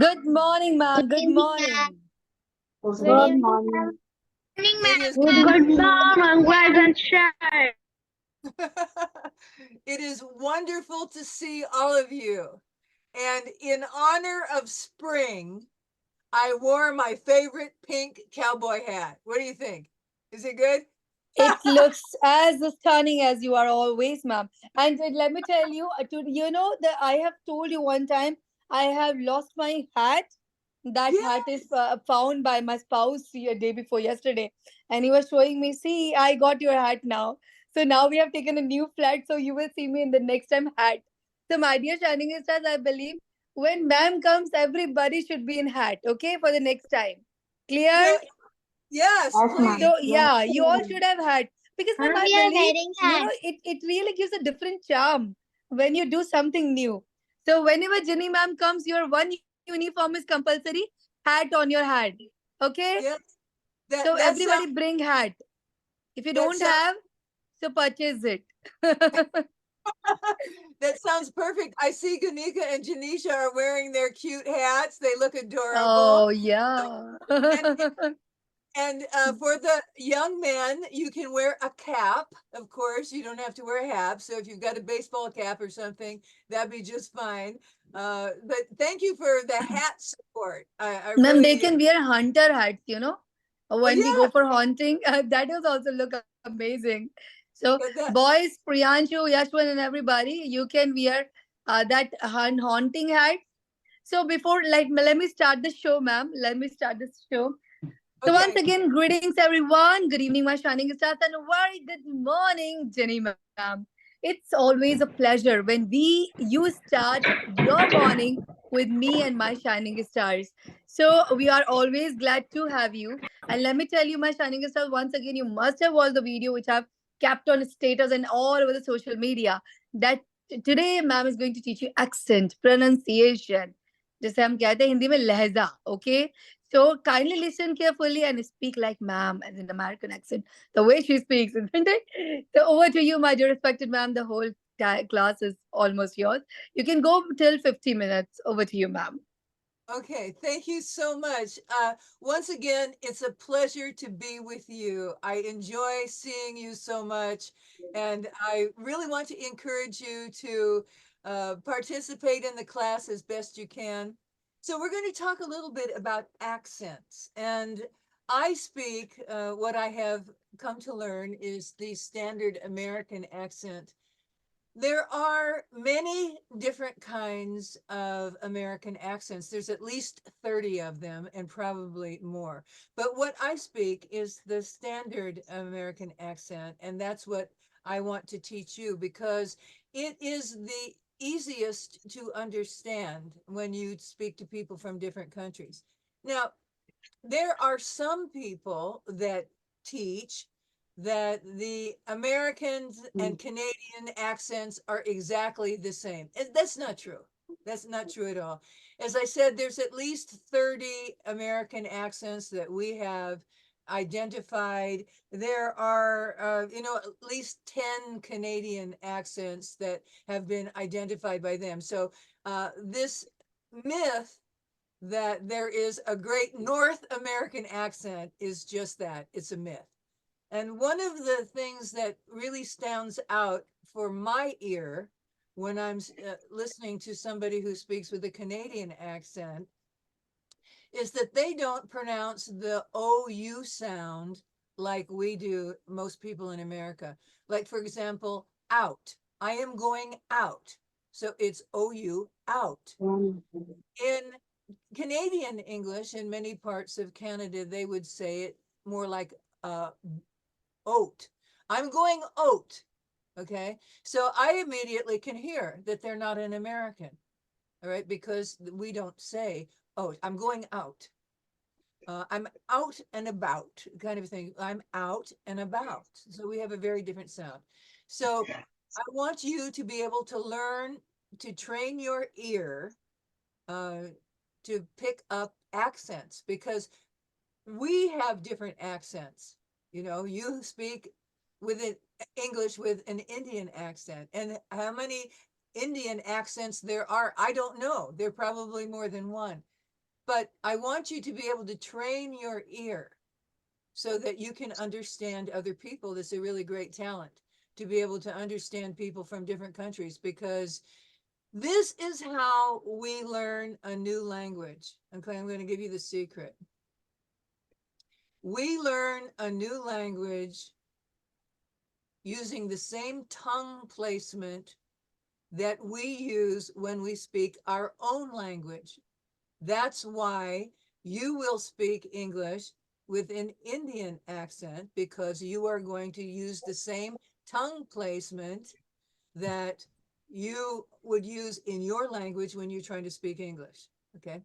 Good morning, ma'am. Good Evening, ma'am. morning. Good Good evening, morning. ma'am. Morning, It ma'am. is Good morning, rise and shine. it is wonderful to see all of you. And in honor of spring, I wore my favorite pink cowboy hat. What do you think? Is it good? It looks as stunning as you are always, ma'am. And let me tell you, that I have told you one time I have lost my hat. That Yeah. hat is found by my spouse a day before yesterday, and he was showing me, "See, I got your hat now." So now we have taken a new flat, so you will see me in the next time hat. So, my dear Shining Stars, I believe when ma'am comes, everybody should be in hat. Okay, for the next time. Clear? No, yes, Yes, please. ma'am. So Yes, yeah, you all ma'am. should have had, because ma'am, Ma'am, I we are believe wearing hat. it really gives a different charm when you do something new. So whenever Jenny ma'am comes, your one uniform is compulsory, hat on your head. Okay? Yes, So that that everybody sounds bring hat. If you that don't sounds have, so purchase it. that sounds perfect. I see Ganika and Janisha are wearing their cute hats. They look adorable. Oh yeah. And And for the young men, you can wear a cap. Of course, you don't have to wear a hat. So if you've got a baseball cap or something, that'd be just fine. But thank you for the hat support. I Ma'am, they really, can wear hunter hats, oh when we go yeah, for haunting. That does also look amazing. So, that boys, Priyanshu, Yashwan, and everybody, you can wear that haunting hat. So, before, like, let me start the show, ma'am. Let me start this show. So, once okay. again, greetings, everyone. Good evening, my shining stars, and a very good morning, Jenny, ma'am. It's always a pleasure when you start your morning with me and my shining stars. So, we are always glad to have you. And let me tell you, my shining stars, once again, you must have watched the video which I've kept on status and all over the social media. That today, ma'am is going to teach you accent, pronunciation. जैसे हम कहते हैं हिंदी में लहजा, okay? So kindly listen carefully and speak like ma'am as an American accent, the way she speaks, isn't it? So over to you, my dear respected ma'am. The whole class is almost yours. You can go till 50 minutes. Over to you, ma'am. Okay, thank you so much. Once again, it's a pleasure to be with you. I enjoy seeing you so much, and I really want to encourage you to participate in the class as best you can. So, we're going to talk a little bit about accents, and I speak what I have come to learn is the standard American accent. There are many different kinds of American accents. There's at least 30 of them and probably more. But what I speak is the standard American accent, and that's what I want to teach you because it is the easiest to understand when you speak to people from different countries. Now, there are some people that teach that the Americans and Canadian accents are exactly the same. And that's not true. That's not true at all. As I said, there's at least 30 American accents that we have identified. There are, at least 10 Canadian accents that have been identified by them. So this myth that there is a great North American accent is just that, it's a myth. And one of the things that really stands out for my ear when I'm listening to somebody who speaks with a Canadian accent is that they don't pronounce the OU sound like we do, most people in America. Like, for example, out. I am going out. So it's OU out. In Canadian English, in many parts of Canada, they would say it more like oat. I'm going oat. Okay. So I immediately can hear that they're not an American. All right. Because we don't say oat. I'm going out. I'm out and about kind of thing. I'm out and about. So we have a very different sound. So I want you to be able to learn to train your ear uh, to pick up accents because we have different accents. You speak with an English with an Indian accent, and how many Indian accents there are, I don't know. There are probably more than one. but I want you to be able to train your ear so that you can understand other people. That's a really great talent, to be able to understand people from different countries, because this is how we learn a new language. Okay, I'm going to give you the secret. We learn a new language using the same tongue placement that we use when we speak our own language. That's why you will speak English with an Indian accent, because you are going to use the same tongue placement that you would use in your language when you're trying to speak English. Okay.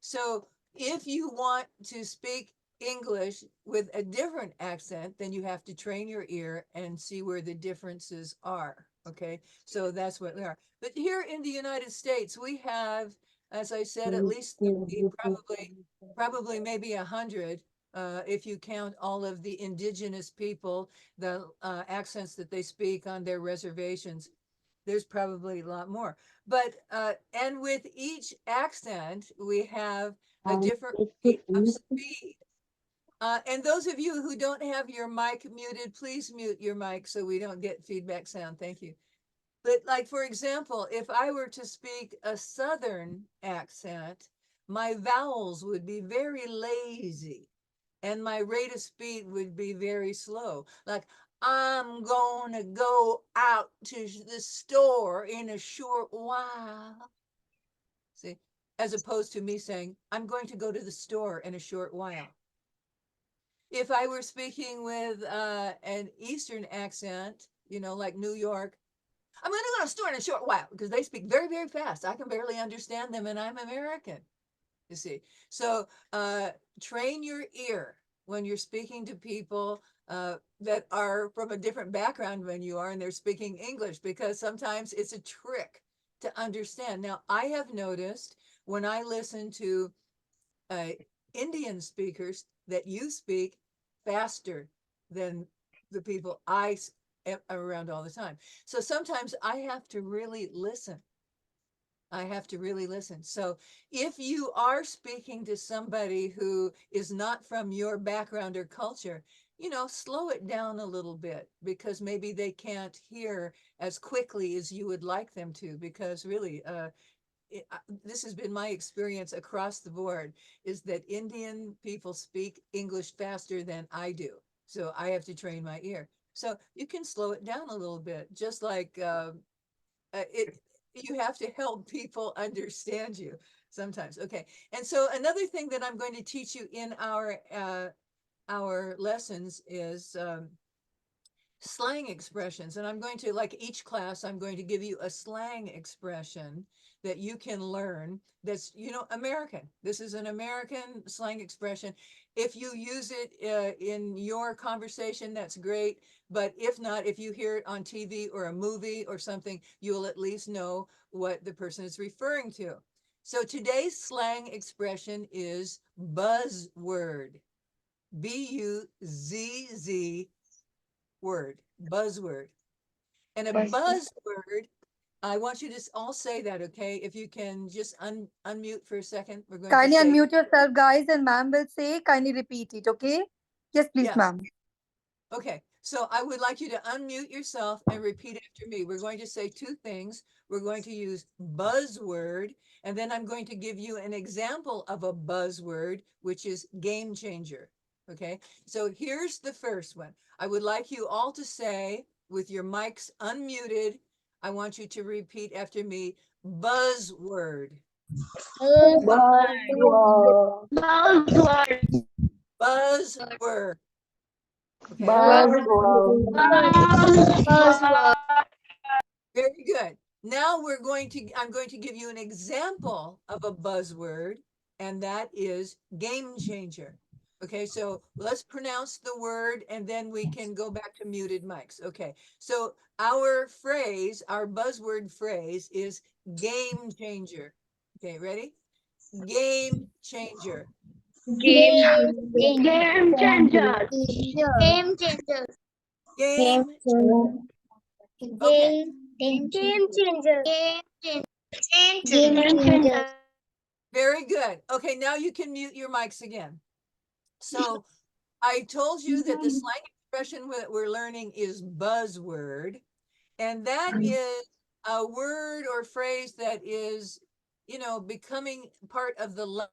So if you want to speak English with a different accent, then you have to train your ear and see where the differences are. Okay. So that's what we are. But here in the United States, we have, as I said, at least 30, probably maybe 100, if you count all of the indigenous people, the accents that they speak on their reservations. There's probably a lot more. But, and with each accent, we have a different rate of speed. And those of you who don't have your mic muted, please mute your mic so we don't get feedback sound. Thank you. But like, for example, if I were to speak a Southern accent, my vowels would be very lazy and my rate of speed would be very slow. Like, I'm going to go out to the store in a short while. See, as opposed to me saying, I'm going to go to the store in a short while. If I were speaking with an Eastern accent, you know, like New York, I'm going to go to the store in a short while, because they speak very, very fast. I can barely understand them, and I'm American, you see. So train your ear when you're speaking to people that are from a different background than you are, and they're speaking English, because sometimes it's a trick to understand. Now, I have noticed when I listen to Indian speakers that you speak faster than the people I am around all the time. So sometimes I have to really listen. I have to really listen. So if you are speaking to somebody who is not from your background or culture, you know, slow it down a little bit, because maybe they can't hear as quickly as you would like them to, because really, this has been my experience across the board, is that Indian people speak English faster than I do. So I have to train my ear. So you can slow it down a little bit, just like it. You have to help people understand you sometimes. Okay. And so another thing that I'm going to teach you in our lessons is slang expressions. And I'm going to, like each class, I'm going to give you a slang expression that you can learn that's, you know, American. This is an American slang expression. If you use it in your conversation, that's great. But if not, if you hear it on TV or a movie or something, you'll at least know what the person is referring to. So today's slang expression is buzzword. Buzzz word, buzzword. And a buzzword, I want you to all say that, okay? If you can just unmute for a second, we're going to Kindly say, unmute yourself, guys, and ma'am will say, kindly repeat it, okay? Yes, please, yes. ma'am. Okay, so I would like you to unmute yourself and repeat after me. We're going to say two things. We're going to use buzzword, and then I'm going to give you an example of a buzzword, which is game changer. Okay, so here's the first one. I would like you all to say, with your mics unmuted, I want you to repeat after me, buzzword, Buzzword. Buzzword. buzzword. Okay, Buzzword. Buzzword. very good. Now I'm going to give you an example of a buzzword, and that is game changer. Okay, so let's pronounce the word and then we can go back to muted mics. Okay, so our phrase, our buzzword phrase is game changer. Okay, ready? Game changer. Game. Game changers. Game changers. Game. Okay, Game changer. Game changer. Game Game changer. changers. Very good. Okay, now you can mute your mics again. So I told you that the slang expression that we're learning is buzzword, and that is a word or phrase that is, becoming part of the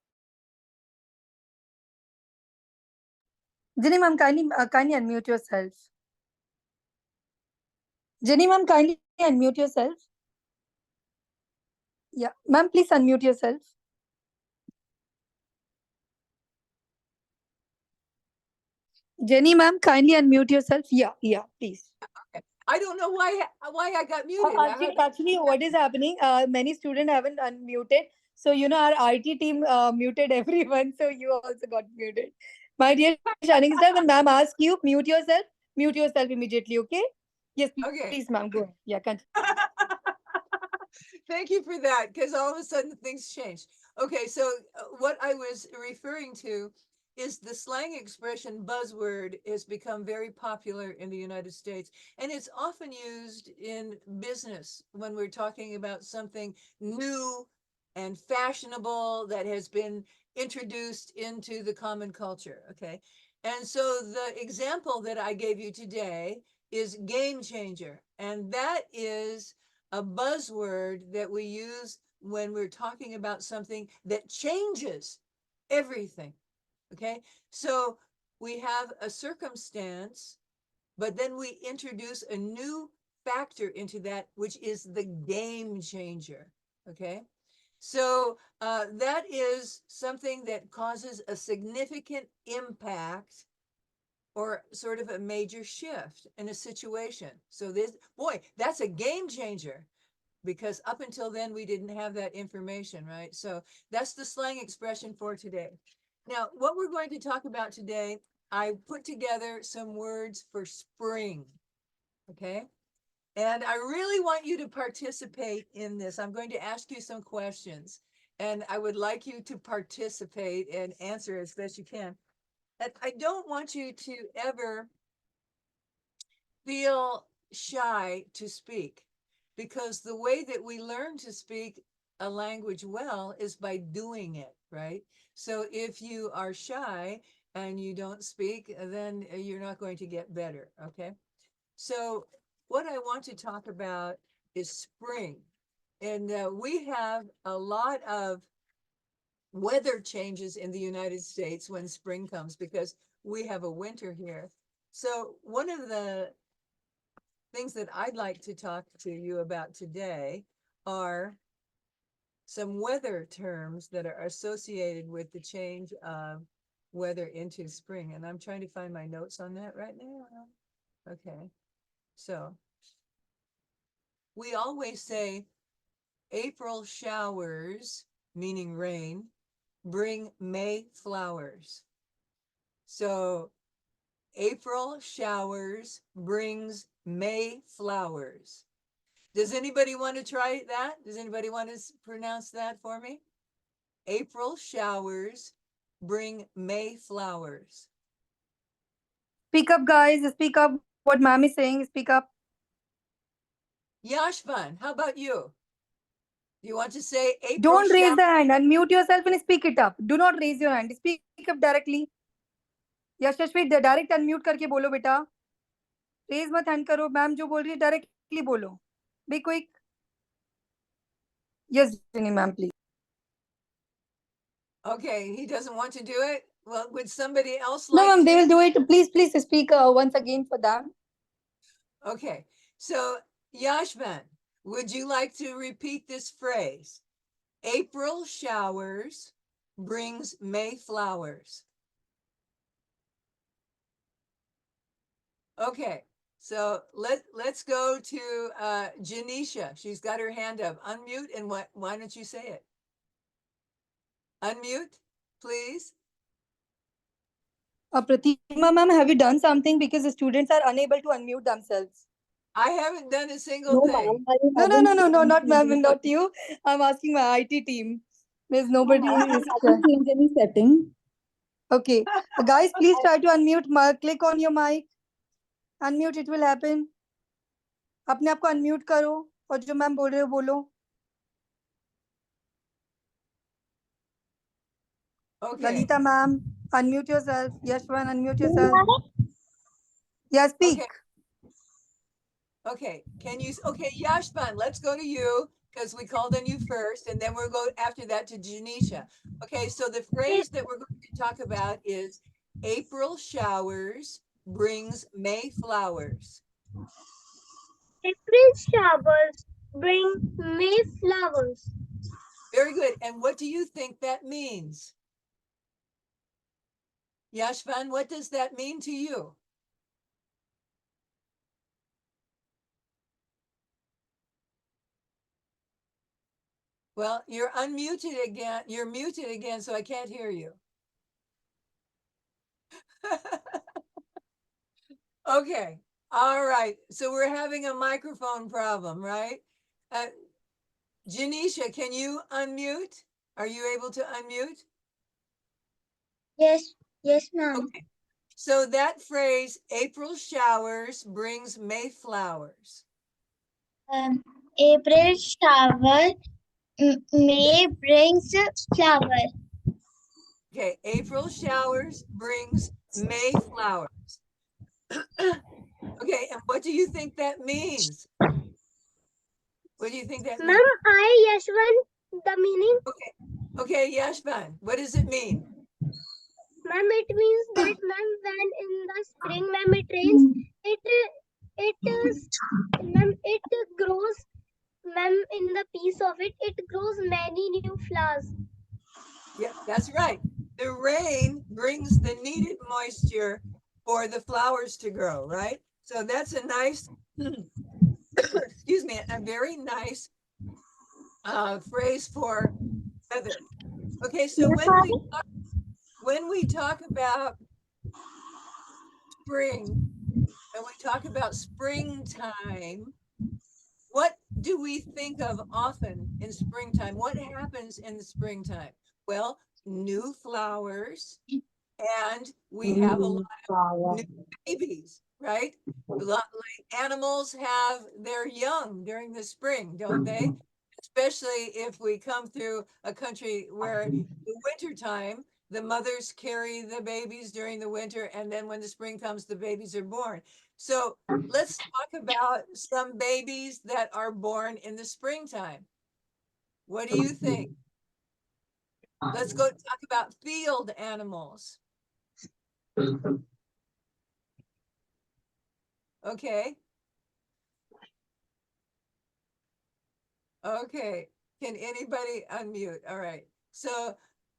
Jenny ma'am, kindly unmute yourself. Jenny ma'am, kindly unmute yourself. Yeah, ma'am, please unmute yourself. Jenny ma'am, kindly unmute yourself. Yeah, please. I don't know why I got muted. Actually, what is happening? Many students haven't unmuted. So, our IT team muted everyone. So, you also got muted. My dear Shining Star, when ma'am asks you, mute yourself immediately, okay? Yes, please, Okay. ma'am, go ahead. Yeah, continue. Thank you for that, because all of a sudden things changed. Okay, so what I was referring to is the slang expression buzzword has become very popular in the United States, and it's often used in business when we're talking about something new and fashionable that has been introduced into the common culture. Okay, and so the example that I gave you today is game changer, and that is a buzzword that we use when we're talking about something that changes everything. Okay. So we have a circumstance, but then we introduce a new factor into that, which is the game changer. Okay. So that is something that causes a significant impact or sort of a major shift in a situation. So that's a game changer, because up until then we didn't have that information, right? So that's the slang expression for today. Now, what we're going to talk about today, I put together some words for spring, okay? And I really want you to participate in this. I'm going to ask you some questions, and I would like you to participate and answer as best you can. And I don't want you to ever feel shy to speak, because the way that we learn to speak a language well is by doing it, right? So if you are shy and you don't speak, then you're not going to get better, okay? So what I want to talk about is spring. And we have a lot of weather changes in the United States when spring comes, because we have a winter here. So one of the things that I'd like to talk to you about today are some weather terms that are associated with the change of weather into spring. And I'm trying to find my notes on that right now. Okay. So we always say April showers, meaning rain, bring May flowers. So April showers brings May flowers. Does anybody want to try that? Does anybody want to pronounce that for me? April showers bring May flowers. Speak up, guys. Speak up. What ma'am is saying, speak up. Yashvan, how about you? You want to say April Don't raise shower? the hand. Unmute yourself and speak it up. Do not raise your hand. Speak up directly. Yashasvi direct unmute करके बोलो बेटा. Raise मत hand करो. Ma'am जो बोल रही है directly बोलो. Be quick. Yes Jini ma'am please. Okay, he doesn't want to do it. Well, would somebody else No like ma'am, they to? will do it. Please speak once again for them. Okay, so Yashvan, would you like to repeat this phrase? April showers brings May flowers. Okay, so let's go to Janisha. She's got her hand up. Unmute, and why don't you say it? Unmute, please. Pratima ma'am, have you done something because the students are unable to unmute themselves? I haven't done a single No, thing. ma'am. No, not ma'am, not you. I'm asking my IT team. There's nobody. I haven't changed any setting. Okay, guys, please try to unmute. Click on your mic. Unmute, it will happen. अपने आप को unmute करो और जो ma'am बोल रहे हो बोलो. Okay. Lalita ma'am, unmute yourself. Yashwan, unmute yourself. Yeah, Okay. speak. Okay. Can you? Okay, Yashvan, let's go to you because we called on you first, and then we'll go after that to Janisha. Okay. So the phrase that we're going to talk about is April showers brings May flowers. April showers bring May flowers. Very good. And what do you think that means? Yashvan, what does that mean to you? Well, you're unmuted again. You're muted again, so I can't hear you. Okay. All right. So we're having a microphone problem, right? Uh, Janisha, can you unmute? Are you able to unmute? Yes, yes, ma'am. Okay. So that phrase, April showers brings May flowers. April shower, May brings flower. Okay. April showers brings May flowers. Okay. And what do you think that means? What do you think that means? Ma'am, Yashwan, the meaning? Okay. Okay, Yashvan, what does it mean? Ma'am, it means that, ma'am, when in the spring, ma'am, it rains, it is, ma'am, it grows, ma'am, in the piece of it, it grows many new flowers. Yeah, that's right. The rain brings the needed moisture for the flowers to grow, right? So that's a nice, excuse me, a very nice phrase for weather. Okay, so when we talk about spring and we talk about springtime, what do we think of often in springtime? What happens in the springtime? Well, new flowers, and we have a lot of new babies, right? A lot like animals have their young during the spring, don't they? Especially if we come through a country where the winter time, the mothers carry the babies during the winter, and then when the spring comes, the babies are born. So let's talk about some babies that are born in the springtime. What do you think? Let's go talk about field animals. Okay. Okay. Can anybody unmute? All right. So,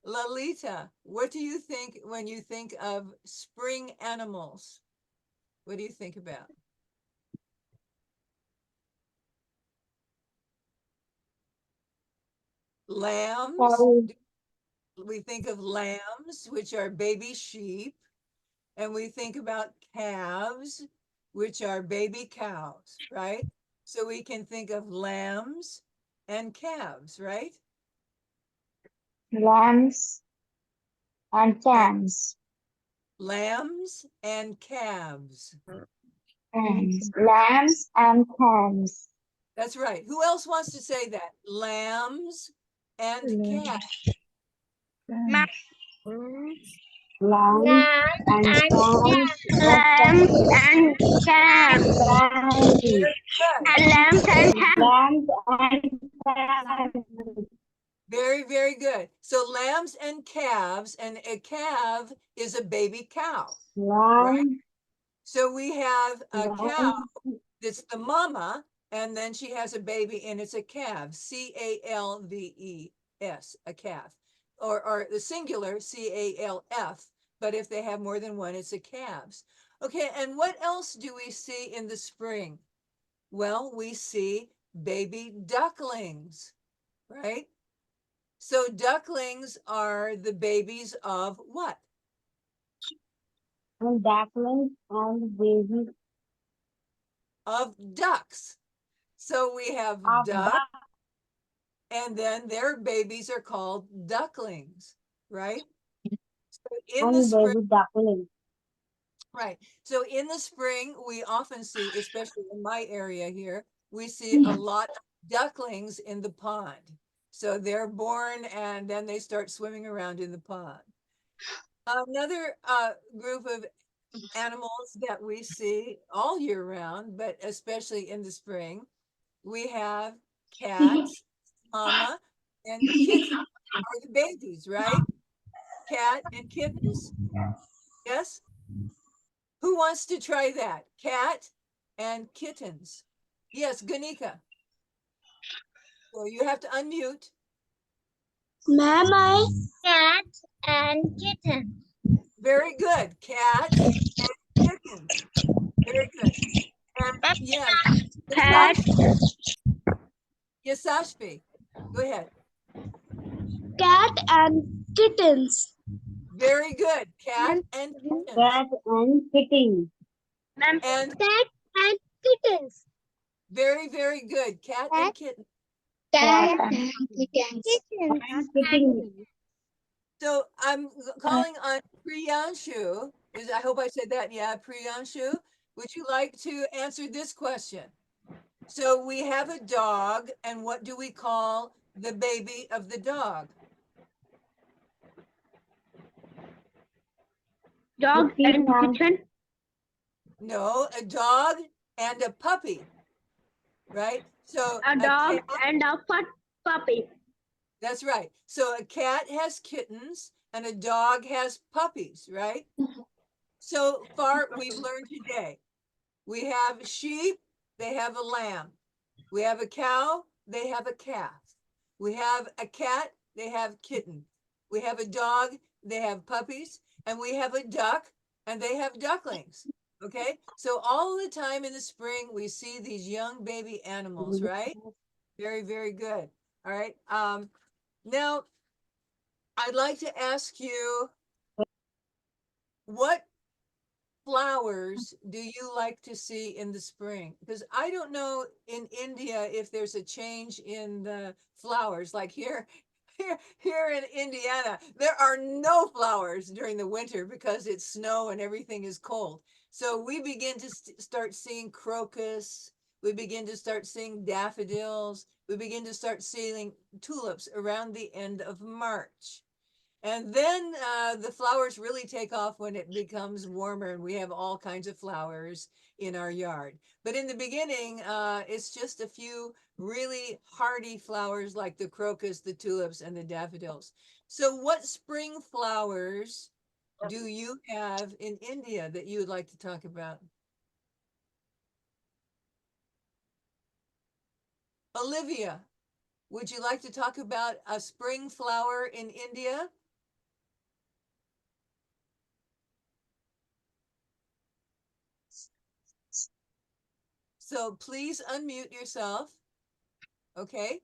Lalita, what do you think when you think of spring animals? What do you think about? Lambs. We think of lambs, which are baby sheep, and we think about calves, which are baby cows, right? So we can think of lambs and calves, right? Lambs and And calves. lambs and calves. Lambs and calves. That's right. Who else wants to say that? Lambs and calves. Lambs and calves. Lamb and calf. Very good. And lambs and calf. Lambs and calves. Very, very good. So lambs and calves, and a calf is a baby cow, right? Lambs. So we have a cow Lambs. that's the mama, and then she has a baby, and it's a calf, calves, a calf, or the singular, calf. But if they have more than one, it's a calves. Okay, and what else do we see in the spring? Well, we see baby ducklings, right? So ducklings are the babies of what? And ducklings and babies Of ducks. So we have of duck, ducks and then their babies are called ducklings, right? So in the and spring, baby ducklings. right. So in the spring, we often see, especially in my area here, we see a lot of ducklings in the pond. So they're born and then they start swimming around in the pond. Another group of animals that we see all year round, but especially in the spring, we have cats, mama, and kittens are the babies, right? Cat and kittens. Yes. Who wants to try that? Cat and kittens. Yes, Ganika. So you have to unmute. Ma'am, I cat and kitten. Very good. Cats and kittens. Very good. And yes, Cat, Yasashvi. Go ahead. cat and kittens. Very good. Cat and kittens. Cat and kitten. Ma'am, And cat and kittens. very, very good. Cat and Cat, kitten. cat and kittens. Kittens. And kitten. So I'm calling on Priyanshu. I hope I said that. Yeah, Priyanshu. Would you like to answer this question? So we have a dog, and what do we call the baby of the dog? Dog and kitten. No, a dog and a puppy, right? So A a dog cat, and a puppy. that's right. So a cat has kittens and a dog has puppies, right? So far, we've learned today. We have sheep, they have a lamb. We have a cow, they have a calf. We have a cat, they have kitten. We have a dog, they have puppies. And we have a duck, and they have ducklings. Okay, so all the time in the spring, we see these young baby animals, right? Very, very good. All right. Now, I'd like to ask you, what flowers do you like to see in the spring? Because I don't know in India if there's a change in the flowers. Like here in Indiana, there are no flowers during the winter because it's snow and everything is cold. So we begin to start seeing crocus. We begin to start seeing daffodils. We begin to start seeing tulips around the end of March. And then the flowers really take off when it becomes warmer and we have all kinds of flowers in our yard. But in the beginning, it's just a few really hardy flowers like the crocus, the tulips, and the daffodils. So, what spring flowers do you have in India that you would like to talk about? Olivia, would you like to talk about a spring flower in India? So please unmute yourself. Okay.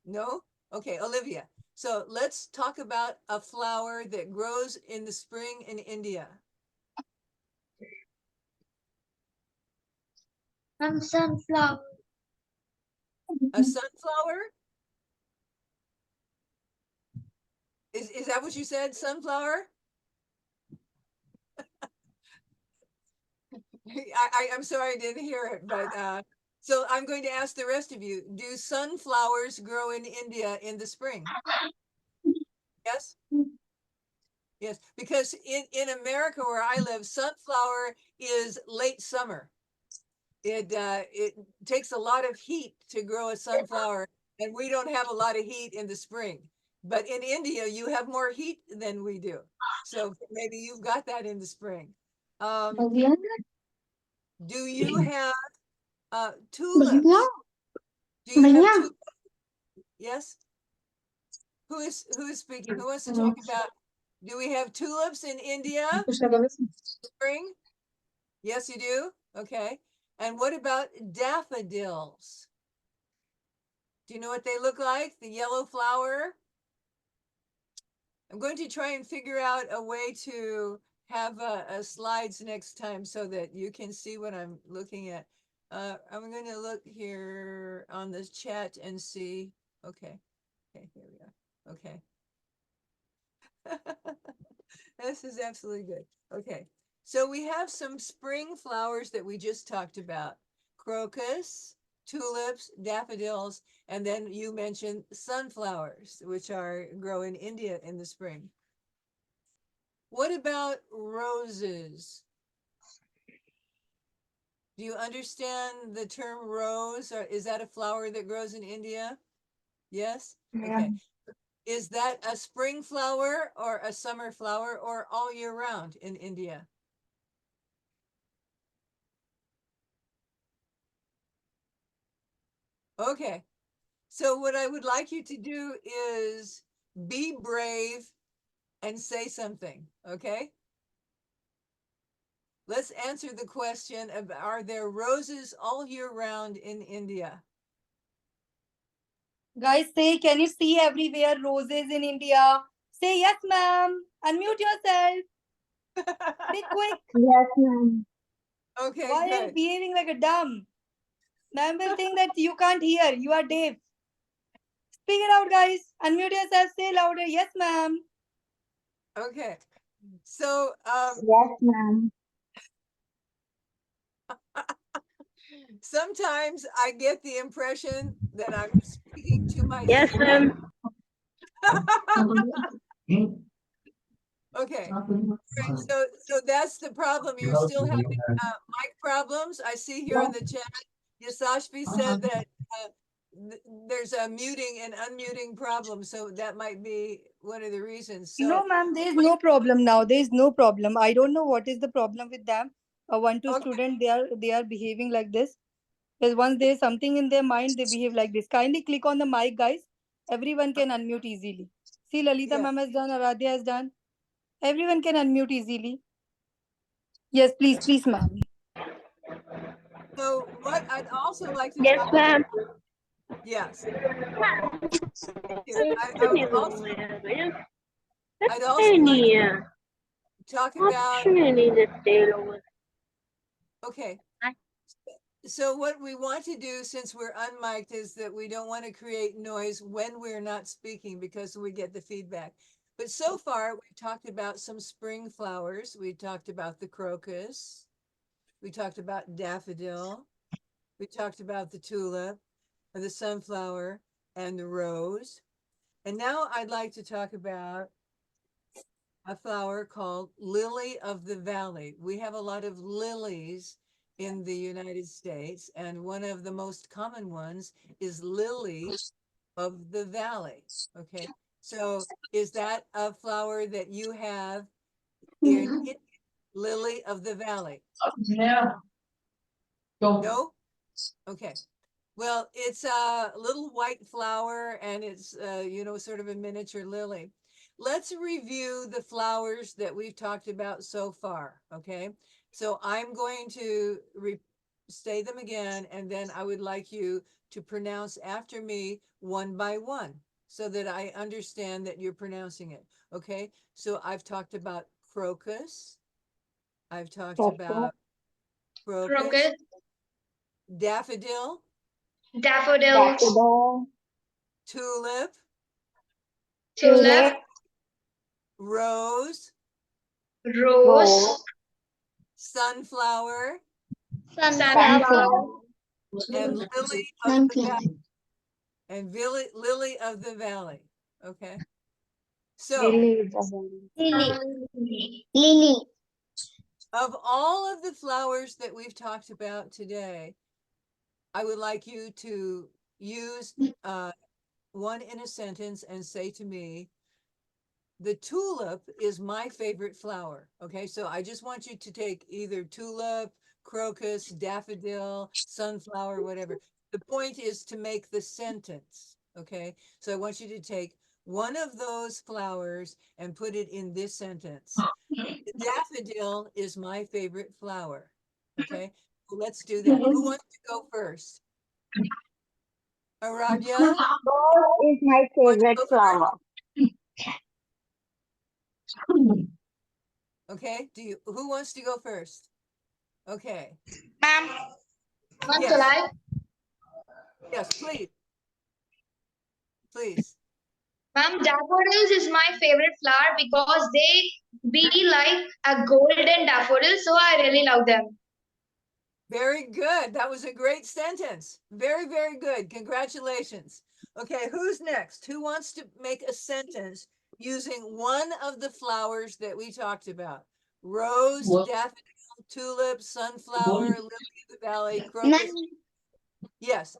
No? Okay, Olivia. So let's talk about a flower that grows in the spring in India. Sunflower. A sunflower? Is that what you said? Sunflower? I'm sorry I didn't hear it, but so I'm going to ask the rest of you, do sunflowers grow in India in the spring? Yes? Yes, because in America where I live, sunflower is late summer. It takes a lot of heat to grow a sunflower, and we don't have a lot of heat in the spring. But in India, you have more heat than we do. So maybe you've got that in the spring. Do you have tulips? Do you have tulips? Yes? Who is speaking? Who wants to talk about, do we have tulips in India spring? Yes, you do? Okay. And what about daffodils? Do you know what they look like? The yellow flower? I'm going to try and figure out a way to have slides next time so that you can see what I'm looking at. I'm going to look here on this chat and see. Okay. Okay, here we are. Okay. This is absolutely good. Okay. So we have some spring flowers that we just talked about. Crocus, tulips, daffodils, and then you mentioned sunflowers, which grow in India in the spring. What about roses? Do you understand the term rose, or is that a flower that grows in India? Yes? Okay. Is that a spring flower or a summer flower or all year round in India? Okay. So what I would like you to do is be brave and say something, okay? Let's answer the question of, are there roses all year round in India? Guys, say, can you see everywhere roses in India? Say yes, ma'am. Unmute yourself. Be quick. Yes, ma'am. Okay, Why are you good. behaving like a dumb? Ma'am will think that you can't hear. You are deaf. Speak it out, guys. Unmute yourself. Say louder. Yes, ma'am. Okay. So Yes, ma'am. sometimes I get the impression that I'm speaking to Yes, myself. ma'am. Okay. Right, so that's the problem. You're still having mic problems. I see here in the chat, Yasashvi said that there's a muting and unmuting problem, so that might be one of the reasons. No, So, ma'am, there is no problem now. There is no problem. I don't know what is the problem with them. A one-two okay, student, they are behaving like this. Because once there is something in their mind, they behave like this. Kindly click on the mic, guys. Everyone can unmute easily. See, Lalita yeah. ma'am has done, Aradhya has done. Everyone can unmute easily. Yes, please, please, ma'am. So what I'd also like to Yes, talk about, ma'am. yes, thank you. I would also, I'd also like to talk about, okay. So what we want to do, since we're unmiked, is that we don't want to create noise when we're not speaking because we get the feedback. But so far, we talked about some spring flowers. We talked about the crocus. We talked about daffodil. We talked about the tulip, the sunflower, and the rose. And now I'd like to talk about a flower called lily of the valley. We have a lot of lilies in the United States, and one of the most common ones is lily of the valley. Okay, so is that a flower that you have in lily of the valley? Yeah. No? Okay. Well, it's a little white flower and it's, sort of a miniature lily. Let's review the flowers that we've talked about so far, okay? So I'm going to say them again, and then I would like you to pronounce after me one by one so that I understand that you're pronouncing it, okay? So I've talked about crocus. I've talked about crocus, Crocus, daffodil, daffodils, Daffodil, tulip, tulip, tulip, rose, rose, rose, sunflower, sunflower, sunflower, and lily of the valley. And lily of the valley. Okay. So lily with the lily. Lily. of all of the flowers that we've talked about today, I would like you to use one in a sentence and say to me, the tulip is my favorite flower. Okay, so I just want you to take either tulip, crocus, daffodil, sunflower, whatever. The point is to make the sentence. Okay, so I want you to take one of those flowers and put it in this sentence. The daffodil is my favorite flower. Okay, well, let's do that. Who wants to go first? Aradhya, rose is my want to favorite go first? flower. Okay, who wants to go first? Okay, Ma'am, ma'am, shall yes, I? yes, please, please. Ma'am, daffodils is my favorite flower because they be like a golden daffodil, so I really love them. Very good. That was a great sentence. Very, very good. Congratulations. Okay, who's next? Who wants to make a sentence using one of the flowers that we talked about? Rose, daffodil, tulip, sunflower, lily of the valley, crocus. Ma'am, Yes,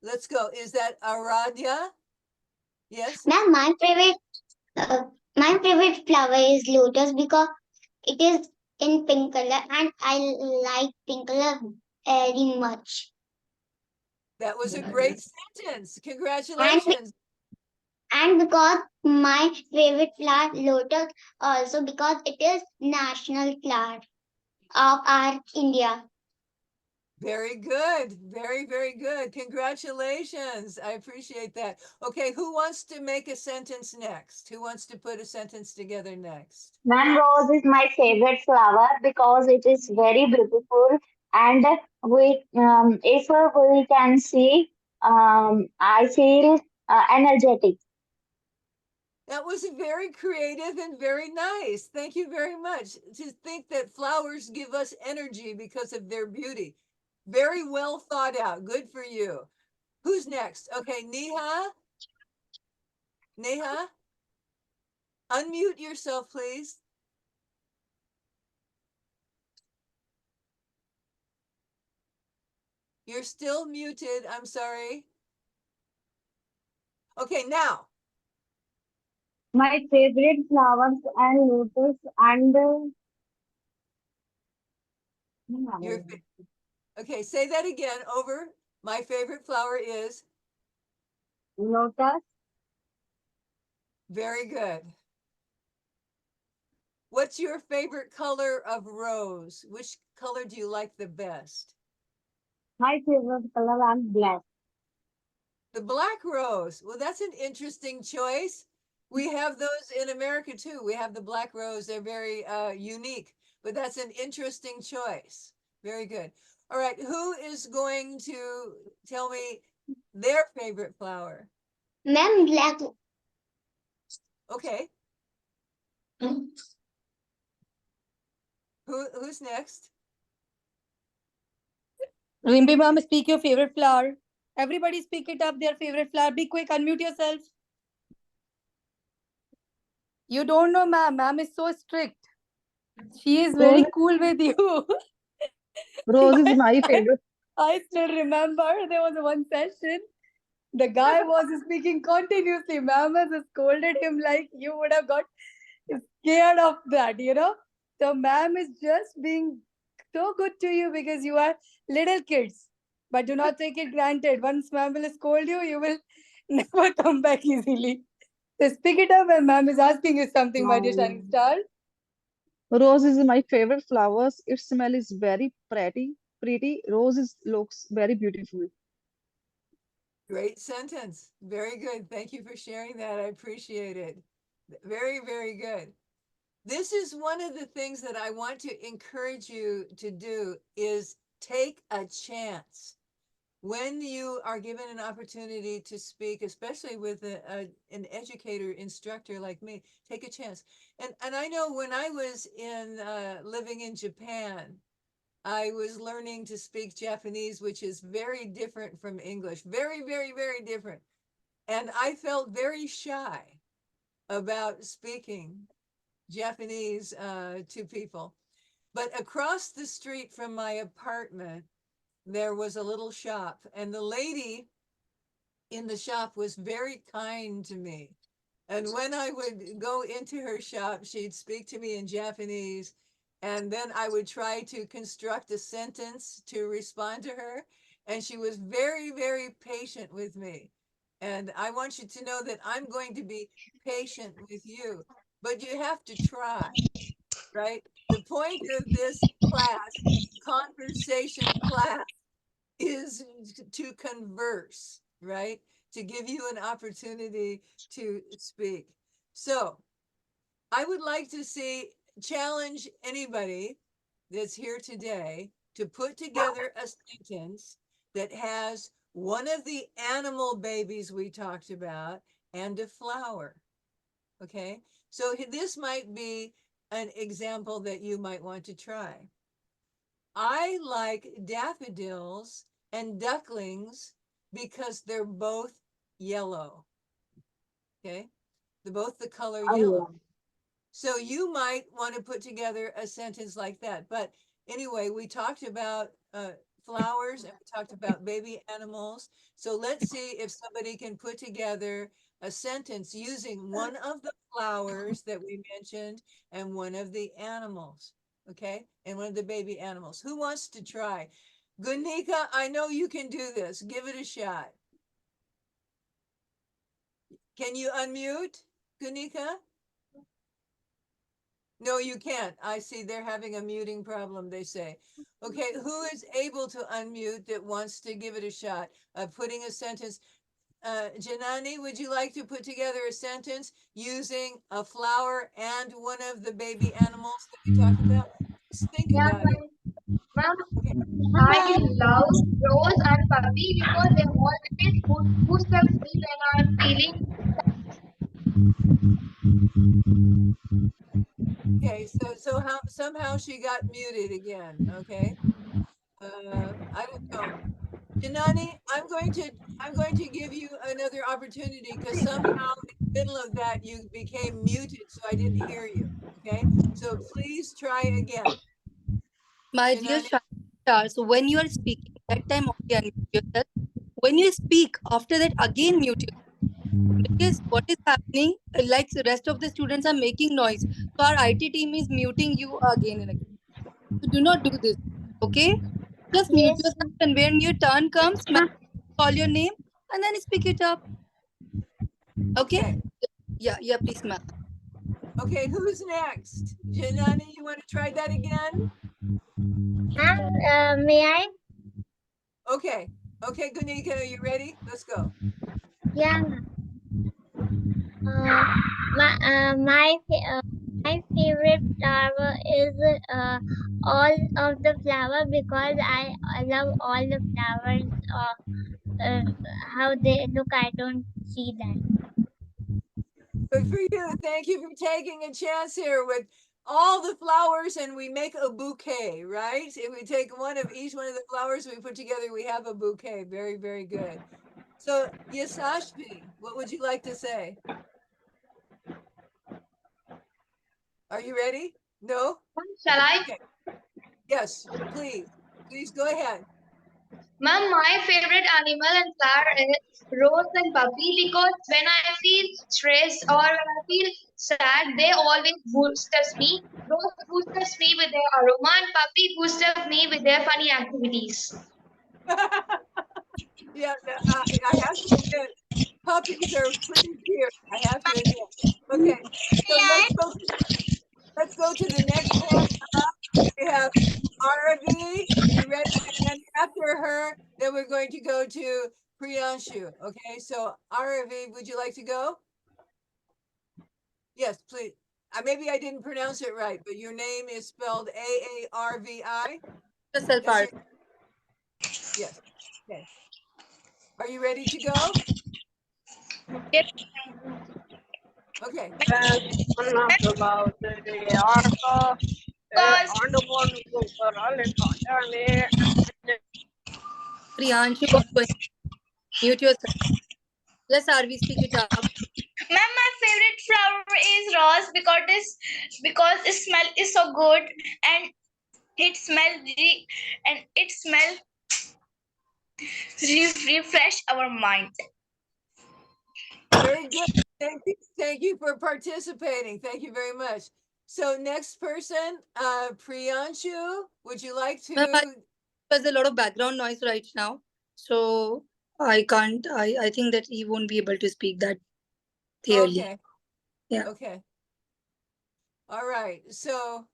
let's go. Is that Aradia? Yes? ma'am, uh, my favorite flower is lotus because it is in pink color and I like pink color very much. That was a great sentence. And Congratulations. and because my favorite flower lotus also because it is national flower of our India. Very good. Very, very good. Congratulations. I appreciate that. Okay, who wants to make a sentence next? Who wants to put a sentence together next? Ma'am, rose is my favorite flower because it is very beautiful, and if we can see, I feel energetic. That was very creative and very nice. Thank you very much. To think that flowers give us energy because of their beauty. Very well thought out. Good for you. Who's next? Okay, Neha. Neha, unmute yourself, please. You're still muted. I'm sorry. Okay, now. My favorite flowers and lotus and Your okay, say that again over. My favorite flower is lotus. very good. What's your favorite color of rose? Which color do you like the best? My favorite color is black. The black rose. Well, that's an interesting choice. We have those in America too. We have the black rose. They're very unique, but that's an interesting choice. Very good. All right, who is going to tell me their favorite flower? Ma'am, black. Okay, who's next? Rimbi ma'am, speak your favorite flower. Everybody speak it up, their favorite flower. Be quick, unmute yourself. You don't know ma'am. Ma'am is so strict. She is Rose, very cool with you. Rose is But my I, favorite. I still remember there was one session. The guy was speaking continuously. Ma'am has scolded him like you would have got scared of that. So ma'am is just being so good to you because you are little kids. But do not take it granted. Once ma'am will scold you, you will never come back easily. So speak it up when ma'am is asking you something, my dear shining star. Rose is my favorite flowers. Its smell is very pretty. Pretty. Looks very beautiful. Great sentence. Very good. Thank you for sharing that. I appreciate it. Very, very good. This is one of the things that I want to encourage you to do is take a chance. When you are given an opportunity to speak, especially with an educator, instructor like me, take a chance. And I know when I was living in Japan, I was learning to speak Japanese, which is very different from English. Very, very, very different. And I felt very shy about speaking Japanese to people. But across the street from my apartment, there was a little shop, and the lady in the shop was very kind to me. And when I would go into her shop, she'd speak to me in Japanese, and then I would try to construct a sentence to respond to her. And she was very, very patient with me. And I want you to know that I'm going to be patient with you, but you have to try, right? The point of this class, conversation class, is to converse, right? To give you an opportunity to speak. So I would like to see challenge anybody that's here today to put together a sentence that has one of the animal babies we talked about and a flower. Okay. So this might be an example that you might want to try. I like daffodils and ducklings because they're both yellow. Okay. They're both the color Oh, yellow. yeah. So you might want to put together a sentence like that. But anyway, we talked about flowers and we talked about baby animals. So let's see if somebody can put together a sentence using one of the flowers that we mentioned and one of the animals. Okay. And one of the baby animals. Who wants to try? Gunika, I know you can do this. Give it a shot. Can you unmute, Gunika? No, you can't. I see they're having a muting problem, they say. Okay, who is able to unmute that wants to give it a shot of putting a sentence? Janani, would you like to put together a sentence using a flower and one of the baby animals that we talked about? Just think Yeah, about it. ma'am. Okay. I love Rose and Puppy because they always boost up me when I'm feeling. Okay, so how somehow she got muted again. Okay. I don't know. Janani, I'm going to give you another opportunity because somehow in the middle of that you became muted, so I didn't hear you. Okay, so please try again, My dear Janani. Shah, so when you are speaking, that time only unmute yourself. When you speak, after that again mute yourself. Because what is happening, like the rest of the students are making noise. So our IT team is muting you again and again. So do not do this. Okay? Just mute Yes, yourself and when your turn comes, call your name and then speak it up. Okay? Okay, Yeah, please, ma'am. okay, who's next? Janani, you want to try that again? ma'am. May I? Okay, okay, Gunika, are you ready? Let's go. Yeah. My favorite flower is all of the flower because I love all the flowers. Uh, how they look, I don't see that. Good for you. Thank you for taking a chance here with all the flowers and we make a bouquet, right? If we take one of each one of the flowers we put together, we have a bouquet. Very, very good. So, Yasashvi, what would you like to say? Are you ready? No? Shall I? Okay. Yes, please. Please go ahead. Ma'am, my favorite animal and flower is rose and puppy because when I feel stressed or when I feel sad, they always boost us me. Rose boosts us me with their aroma and puppy boosts up me with their funny activities. Yeah, I have to admit, puppies are pretty cute. I have to admit. Okay, so let's go to the next hand up. We have Aravi. Are you ready? And then after her, then we're going to go to Priyanshu. Okay, so Aravi, would you like to go? Yes, please. Maybe I didn't pronounce it right, but your name is spelled Aarvi. Yourself, That's Arvi. your yes. Okay. Are you ready to go? Okay. About the arc undergone overall economy. Priyanshu was going to mute yourself. Yes, Arvi, speak it up. Ma'am, my favorite flower is rose because its smell is so good and it smells and it smells refresh our mind. Very good. Thank you for participating. Thank you very much. So next person, Priyanshu, would you like Ma'am, to? there's a lot of background noise right now. So I can't, I think that he won't be able to speak that clearly. Okay. Yeah. Okay. All right. So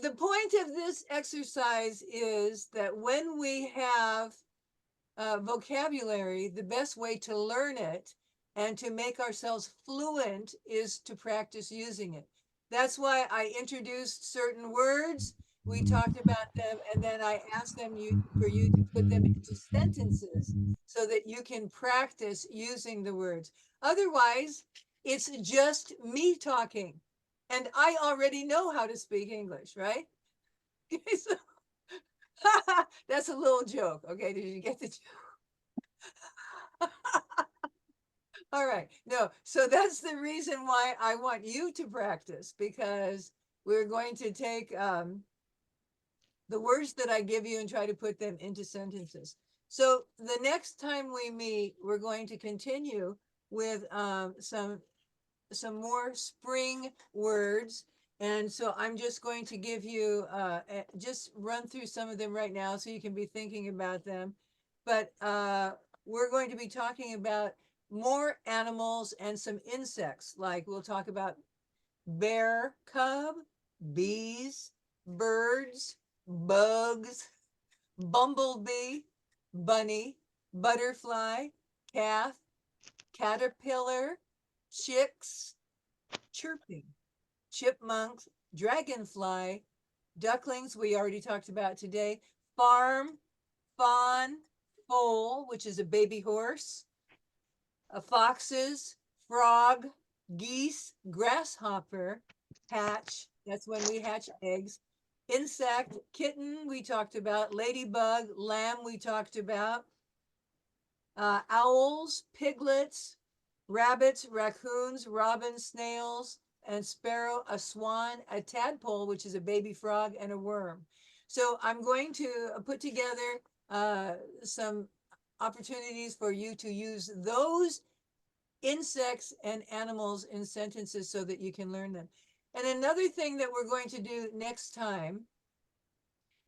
the point of this exercise is that when we have vocabulary, the best way to learn it and to make ourselves fluent is to practice using it. That's why I introduced certain words. We talked about them, and then I asked for you to put them into sentences so that you can practice using the words. Otherwise, it's just me talking, and I already know how to speak English, right? So That's a little joke. Okay, did you get the joke? All right. No, so that's the reason why I want you to practice, because we're going to take the words that I give you and try to put them into sentences. So the next time we meet, we're going to continue with some more spring words. And so I'm just going to give you just run through some of them right now so you can be thinking about them. But we're going to be talking about more animals and some insects. Like we'll talk about bear cub, bees, birds, bugs, bumblebee, bunny, butterfly, calf, caterpillar, chicks, chirping, chipmunks, dragonfly, ducklings, we already talked about today, farm, fawn, foal, which is a baby horse, foxes, frog, geese, grasshopper, hatch, that's when we hatch eggs, insect, kitten, we talked about, ladybug, lamb, we talked about, owls, piglets, rabbits, raccoons, robins, snails, and sparrow, a swan, a tadpole, which is a baby frog, and a worm. So I'm going to put together some opportunities for you to use those insects and animals in sentences so that you can learn them. And another thing that we're going to do next time,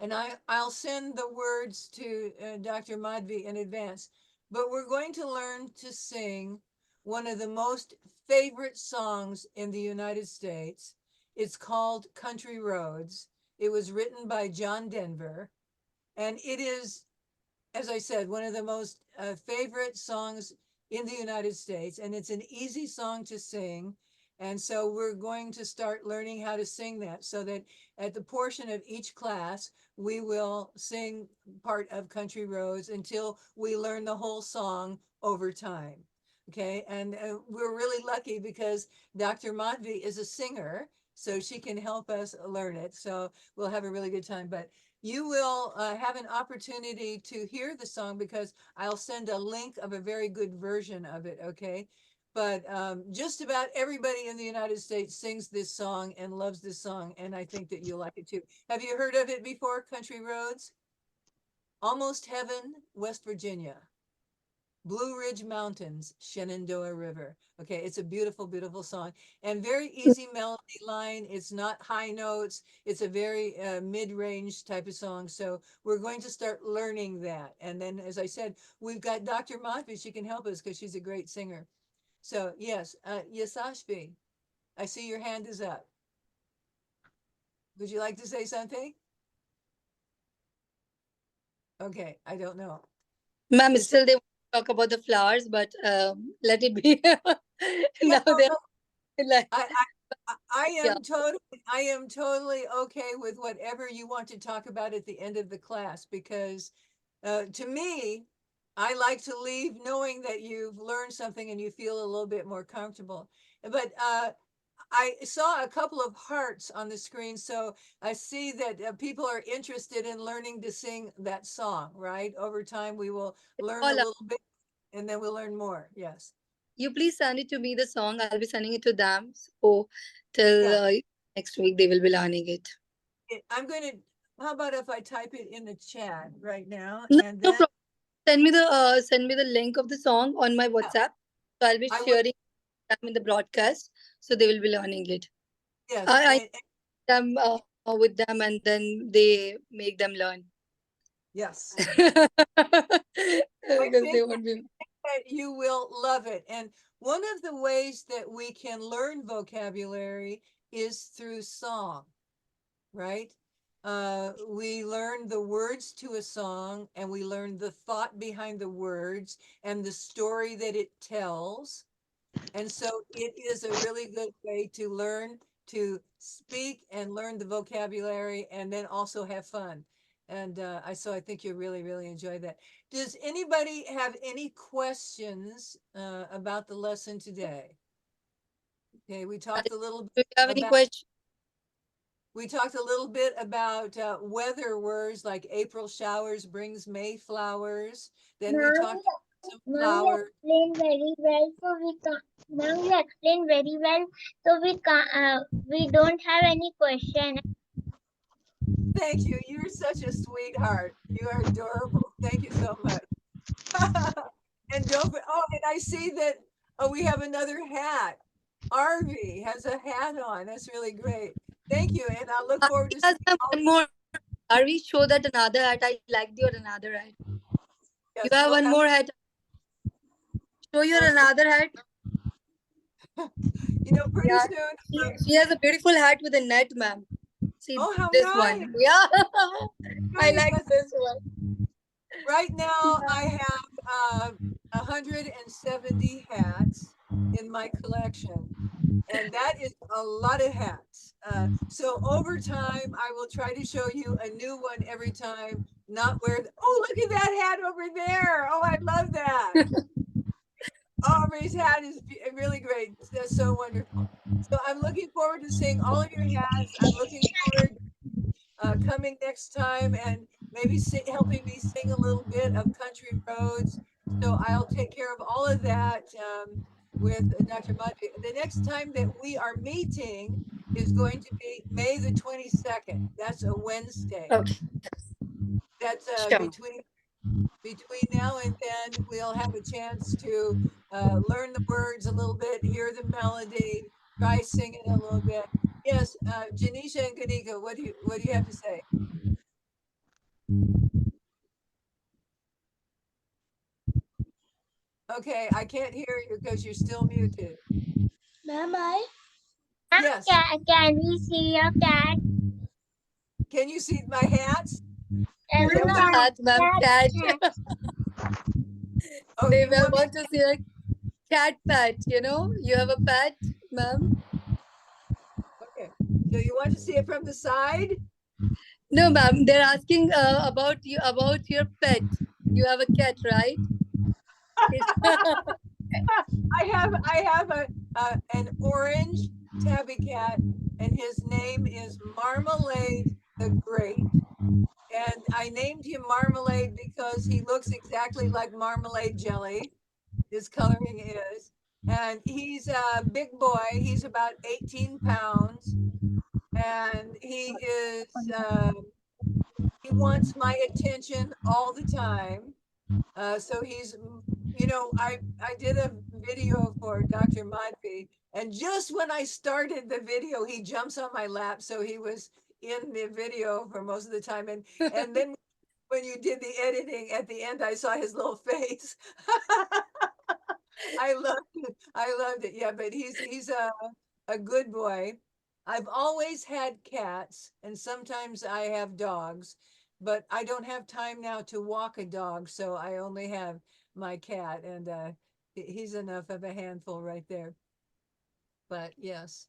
and I'll send the words to Dr. Madhvi in advance, but we're going to learn to sing one of the most favorite songs in the United States. It's called Country Roads. It was written by John Denver, and it is, as I said, one of the most favorite songs in the United States, and it's an easy song to sing. And so we're going to start learning how to sing that so that at the portion of each class, we will sing part of Country Roads until we learn the whole song over time. Okay. And we're really lucky because Dr. Madhvi is a singer, so she can help us learn it. So we'll have a really good time. But you will have an opportunity to hear the song because I'll send a link of a very good version of it, okay? But just about everybody in the United States sings this song and loves this song, and I think that you'll like it too. Have you heard of it before, Country Roads? Almost Heaven, West Virginia. Blue Ridge Mountains, Shenandoah River. Okay, it's a beautiful, beautiful song and very easy melody line. It's not high notes. It's a very mid-range type of song. So we're going to start learning that. And then, as I said, we've got Dr. Madhvi. She can help us because she's a great singer. So yes, Yasashvi, I see your hand is up. Would you like to say something? Okay, I don't know. Ma'am, Yes. still they want to talk about the flowers, but let it be. Yeah, Now no, they're no. like, I, I yeah. I am totally okay with whatever you want to talk about at the end of the class because to me, I like to leave knowing that you've learned something and you feel a little bit more comfortable. But I saw a couple of hearts on the screen, so I see that people are interested in learning to sing that song, right? Over time, we will learn a All up. little bit and then we'll learn more. Yes. You please send it to me, the song. I'll be sending it to them. So till Yeah. next week, they will be learning it. I'm going to, how about if I type it in the chat right now No, and no then, problem. Send me the link of the song on my yeah, WhatsApp. So I'll be I will, sharing them in the broadcast. So they will be learning it. yes. I them with them and then they make them learn. Yes. I Because they think won't be. that you will love it. And one of the ways that we can learn vocabulary is through song, right? We learn the words to a song and we learn the thought behind the words and the story that it tells. And so it is a really good way to learn to speak and learn the vocabulary and then also have fun. And so I think you'll really, really enjoy that. Does anybody have any questions about the lesson today? Okay, we talked a little bit Do you have any about, question? We talked a little bit about weather words like April showers brings May flowers. Then we Ma'am, talked some ma'am, you flowers. explained very well, so we can. Ma'am, you explained very well, so we can. We don't have any question. Thank you. You're such a sweetheart. You are adorable. Thank you so much. And don't, oh, and I see that, oh, we have another hat. Arvi has a hat on. That's really great. Thank you. And I look forward Arvi to has seeing ma'am, all of one more. Arvi, show that another hat. I liked your another hat. you. You Yes, have we'll one have, more hat. Show your we'll, another hat. pretty Yeah. soon. She has a beautiful hat with a net, ma'am. See Oh, how this nice. one. Yeah. I Nice. like That's this one. right now I have 170 hats in my collection. And that is a lot of hats. So over time, I will try to show you a new one every time. Not where, oh, look at that hat over there. Oh, I love that. Aubrey's hat is really great. That's so wonderful. So I'm looking forward to seeing all of your hats. I'm looking forward coming next time and maybe helping me sing a little bit of Country Roads. So I'll take care of all of that with Dr. Mudby. The next time that we are meeting is going to be May the 22nd. That's a Wednesday. Okay. That's Sure. between now and then, we'll have a chance to learn the words a little bit, hear the melody, try singing a little bit. Yes, Janisha and Kanika, what do you have to say? Okay, I can't hear you because you're still muted. Ma'am, Ma'am, Yes, can we see your cat? can you see my hats? Is that Not what you want? hat, ma'am. Cat. Cat. Oh, They you will want me? want to see a cat pet. You know, you have a pet, ma'am. Okay, so you want to see it from the side? No, ma'am. They're asking about you about your pet. You have a cat, right? It's I have an orange tabby cat, and his name is Marmalade the Great. And I named him Marmalade because he looks exactly like marmalade jelly. His coloring is. And he's a big boy. He's about 18 pounds. And he wants my attention all the time. So I did a video for Dr. Modby, and just when I started the video, he jumps on my lap. So he was in the video for most of the time. And then when you did the editing at the end, I saw his little face. I loved it. I loved it. Yeah, but he's a good boy. I've always had cats, and sometimes I have dogs, but I don't have time now to walk a dog, so I only have my cat, and he's enough of a handful right there. But yes.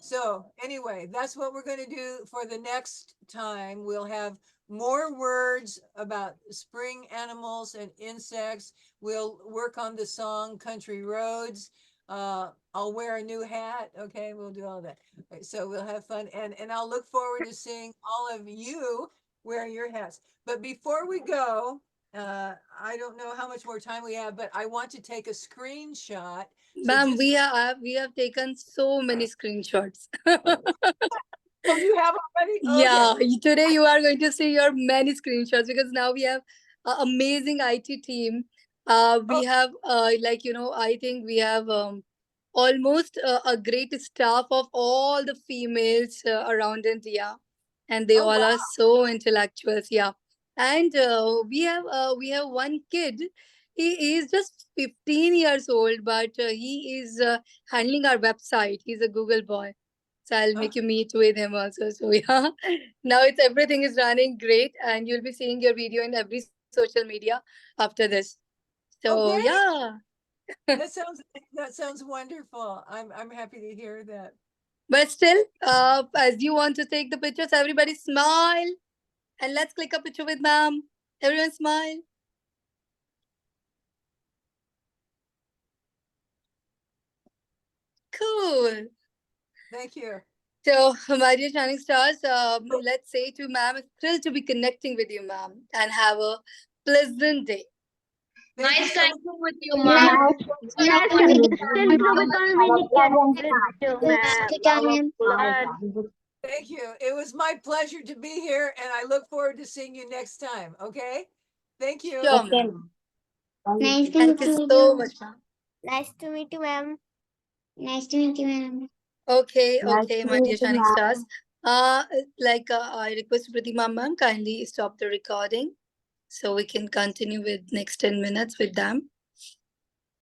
So anyway, that's what we're going to do for the next time. We'll have more words about spring animals and insects. We'll work on the song Country Roads. I'll wear a new hat. Okay, we'll do all that. Right, so we'll have fun, and I'll look forward to seeing all of you wearing your hats. But before we go, I don't know how much more time we have, but I want to take a screenshot. So ma'am, just we have taken so many screenshots. oh, you have already? Yeah, Okay. today you are going to see your many screenshots because now we have an amazing IT team. We Oh, have I think we have almost a great staff of all the females around India, and they oh all wow. are so intellectuals. Yeah, and we have one kid. He is just 15 years old, but he is handling our website. He's a Google boy, so I'll Uh, make you meet with him also. So yeah, now it's everything is running great, and you'll be seeing your video in every social media after this. So oh, great. yeah, That sounds that sounds wonderful. I'm happy to hear that. but still, as you want to take the pictures, everybody smile and let's click a picture with ma'am. Everyone smile. Cool. Thank you. So, my dear Shining Stars, let's say to ma'am, it's thrilled to be connecting with you, ma'am, and have a pleasant day. Thank you Nice so much. connecting with you, Nice ma'am. connecting with you, Still ma'am. because Have we a pleasant connected with time. you, ma'am. Thank you. It was my pleasure to be here, and I look forward to seeing you next time. Okay. Thank you. Sure, Okay, ma'am. ma'am. Nice to Thank meet you you. so much, ma'am. Nice to meet you, ma'am. Nice to meet you, ma'am. Okay, Nice okay, to my dear meet you, Shining ma'am. Stars. I request Pratima ma'am kindly stop the recording so we can continue with next 10 minutes with them.